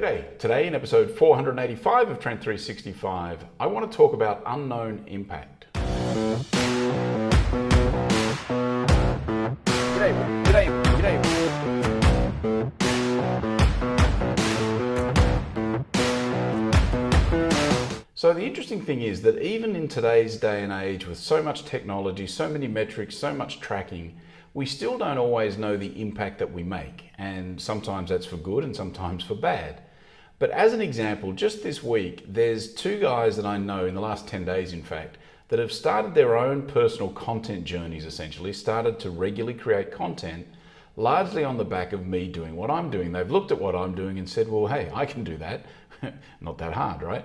G'day. Today in episode 485 of Trent365, I want to talk about unknown impact. G'day. So the interesting thing is that even in today's day and age with so much technology, so many metrics, so much tracking, we still don't always know the impact that we make. And sometimes that's for good and sometimes for bad. But as an example, just this week, there's two guys that I know in the last 10 days, in fact, that have started their own personal content journeys, essentially, started to regularly create content, largely on the back of me doing what I'm doing. They've looked at what I'm doing and said, well, hey, I can do that. Not that hard, right?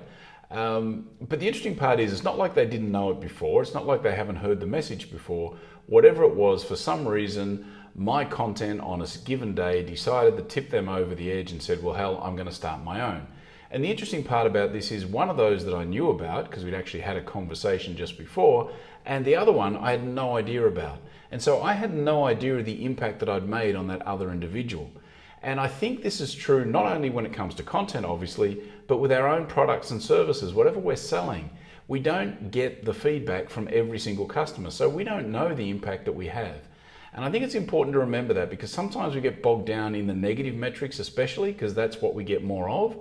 But the interesting part is, it's not like they didn't know it before. It's not like they haven't heard the message before. Whatever it was, for some reason, my content on a given day decided to tip them over the edge and said, well, hell, I'm going to start my own. And the interesting part about this is one of those that I knew about because we'd actually had a conversation just before, and the other one I had no idea about. And so I had no idea of the impact that I'd made on that other individual. And I think this is true not only when it comes to content, obviously, but with our own products and services, whatever we're selling. We don't get the feedback from every single customer, so we don't know the impact that we have. And I think it's important to remember that, because sometimes we get bogged down in the negative metrics, especially because that's what we get more of.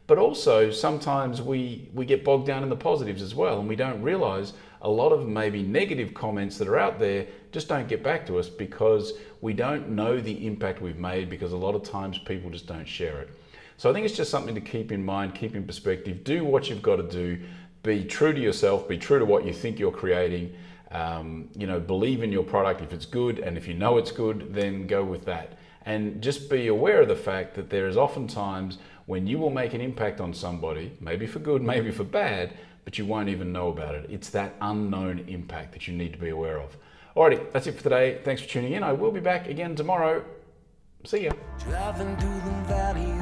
But also sometimes we get bogged down in the positives as well, and we don't realize a lot of maybe negative comments that are out there just don't get back to us because we don't know the impact we've made, because a lot of times people just don't share it. So I think it's just something to keep in mind, keep in perspective, do what you've got to do, be true to yourself, be true to what you think you're creating, believe in your product if it's good, and if you know it's good, then go with that. And just be aware of the fact that there is often times when you will make an impact on somebody, maybe for good, maybe for bad, but you won't even know about it. It's that unknown impact that you need to be aware of. Alrighty, that's it for today. Thanks for tuning in. I will be back again tomorrow. See ya. Driving through the valley